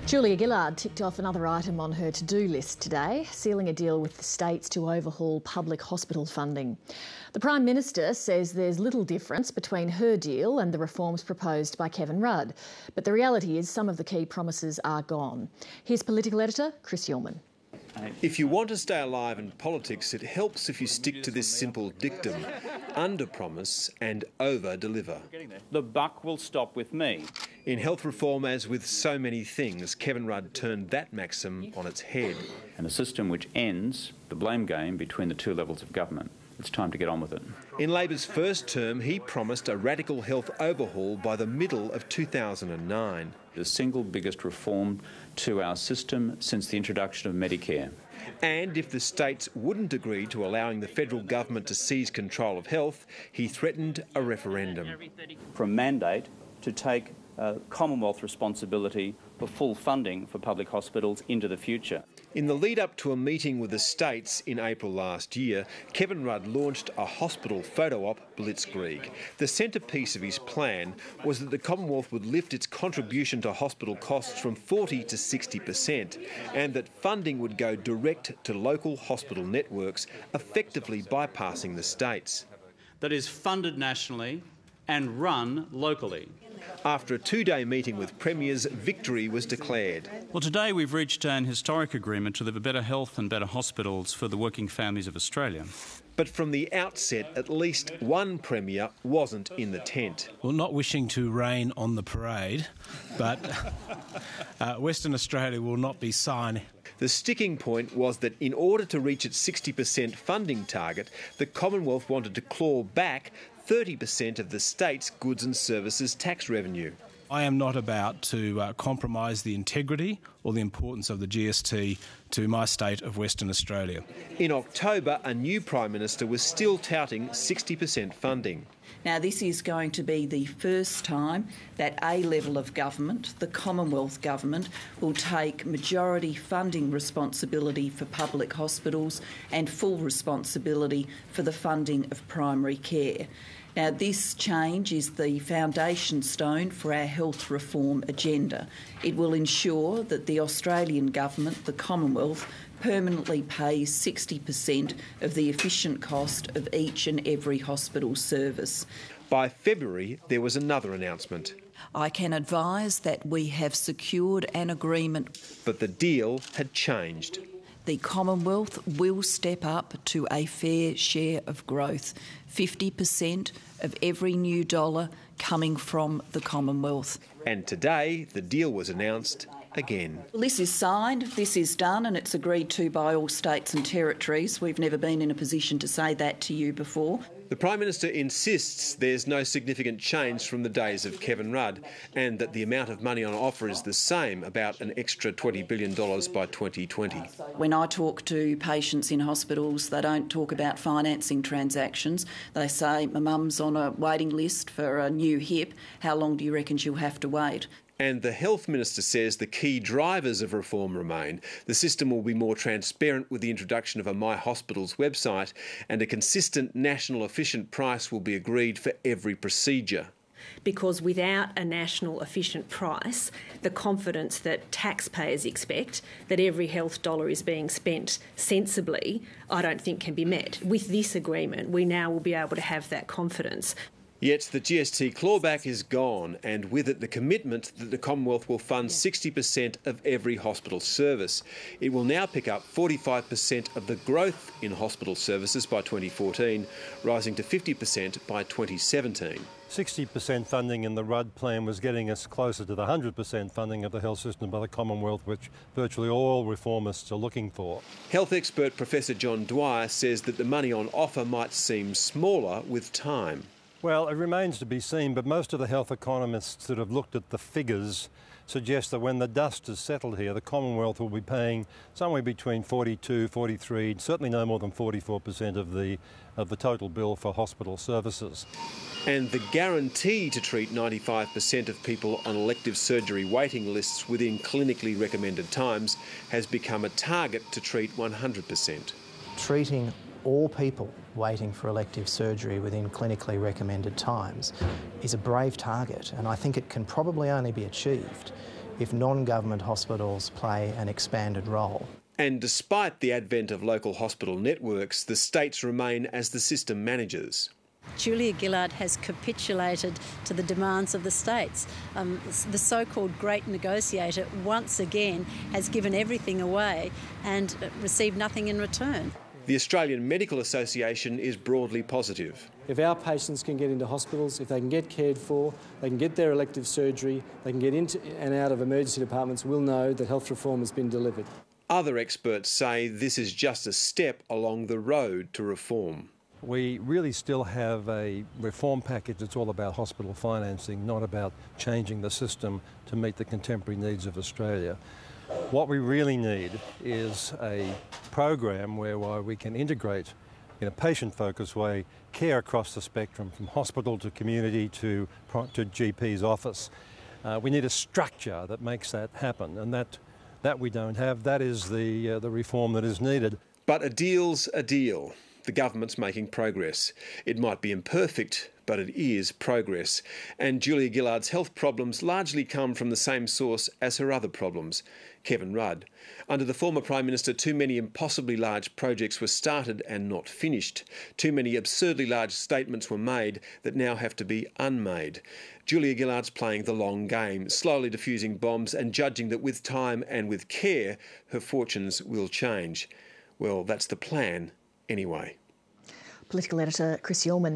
Julia Gillard ticked off another item on her to-do list today, sealing a deal with the states to overhaul public hospital funding. The Prime Minister says there's little difference between her deal and the reforms proposed by Kevin Rudd, but the reality is some of the key promises are gone. Here's political editor Chris Ullman. If you want to stay alive in politics, it helps if you stick to this simple dictum: under-promise and over-deliver. The buck will stop with me. In health reform, as with so many things, Kevin Rudd turned that maxim on its head. And a system which ends the blame game between the two levels of government. It's time to get on with it. In Labor's first term, he promised a radical health overhaul by the middle of 2009. The single biggest reform to our system since the introduction of Medicare. And if the states wouldn't agree to allowing the federal government to seize control of health, he threatened a referendum. From mandate to take Commonwealth responsibility for full funding for public hospitals into the future. In the lead-up to a meeting with the states in April last year, Kevin Rudd launched a hospital photo-op blitzkrieg. The centrepiece of his plan was that the Commonwealth would lift its contribution to hospital costs from 40% to 60%, and that funding would go direct to local hospital networks, effectively bypassing the states. That is funded nationally and run locally. After a two-day meeting with premiers, victory was declared. Well, today we've reached an historic agreement to deliver better health and better hospitals for the working families of Australia. But from the outset, at least one premier wasn't in the tent. Well, not wishing to rain on the parade, but Western Australia will not be signed. The sticking point was that in order to reach its 60% funding target, the Commonwealth wanted to claw back 30% of the state's goods and services tax revenue. I am not about to compromise the integrity or the importance of the GST to my state of Western Australia. In October, a new Prime Minister was still touting 60% funding. Now, this is going to be the first time that a level of government, the Commonwealth Government, will take majority funding responsibility for public hospitals and full responsibility for the funding of primary care. Now, this change is the foundation stone for our health reform agenda. It will ensure that the Australian Government, the Commonwealth, permanently pays 60% of the efficient cost of each and every hospital service. By February, there was another announcement. I can advise that we have secured an agreement. But the deal had changed. The Commonwealth will step up to a fair share of growth, 50% of every new dollar coming from the Commonwealth. And today, the deal was announced again. Well, this is signed, this is done, and it's agreed to by all states and territories. We've never been in a position to say that to you before. The Prime Minister insists there's no significant change from the days of Kevin Rudd, and that the amount of money on offer is the same, about an extra $20 billion by 2020. When I talk to patients in hospitals, they don't talk about financing transactions. They say, my mum's on a waiting list for a new hip. How long do you reckon she'll have to wait? And the Health Minister says the key drivers of reform remain. The system will be more transparent with the introduction of a My Hospitals website, and a consistent national efficient price will be agreed for every procedure. Because without a national efficient price, the confidence that taxpayers expect that every health dollar is being spent sensibly, I don't think can be met. With this agreement, we now will be able to have that confidence. Yet the GST clawback is gone, and with it the commitment that the Commonwealth will fund 60% of every hospital service. It will now pick up 45% of the growth in hospital services by 2014, rising to 50% by 2017. 60% funding in the Rudd plan was getting us closer to the 100% funding of the health system by the Commonwealth, which virtually all reformists are looking for. Health expert Professor John Dwyer says that the money on offer might seem smaller with time. Well, it remains to be seen, but most of the health economists that have looked at the figures suggest that when the dust is settled here, the Commonwealth will be paying somewhere between 42, 43, certainly no more than 44% of the total bill for hospital services. And the guarantee to treat 95% of people on elective surgery waiting lists within clinically recommended times has become a target to treat 100%. Treating all people waiting for elective surgery within clinically recommended times is a brave target, and I think it can probably only be achieved if non-government hospitals play an expanded role. And despite the advent of local hospital networks, the states remain as the system managers. Julia Gillard has capitulated to the demands of the states. The so-called great negotiator once again has given everything away and received nothing in return. The Australian Medical Association is broadly positive. If our patients can get into hospitals, if they can get cared for, they can get their elective surgery, they can get into and out of emergency departments, we'll know that health reform has been delivered. Other experts say this is just a step along the road to reform. We really still have a reform package that's all about hospital financing, not about changing the system to meet the contemporary needs of Australia. What we really need is a program whereby we can integrate in a patient-focused way care across the spectrum, from hospital to community to GP's office. We need a structure that makes that happen, and that we don't have. That is the reform that is needed. But a deal's a deal. The government's making progress. It might be imperfect, but it is progress. And Julia Gillard's health problems largely come from the same source as her other problems, Kevin Rudd. Under the former Prime Minister, too many impossibly large projects were started and not finished. Too many absurdly large statements were made that now have to be unmade. Julia Gillard's playing the long game, slowly diffusing bombs and judging that with time and with care, her fortunes will change. Well, that's the plan. Anyway. Political editor Chris Yeoman.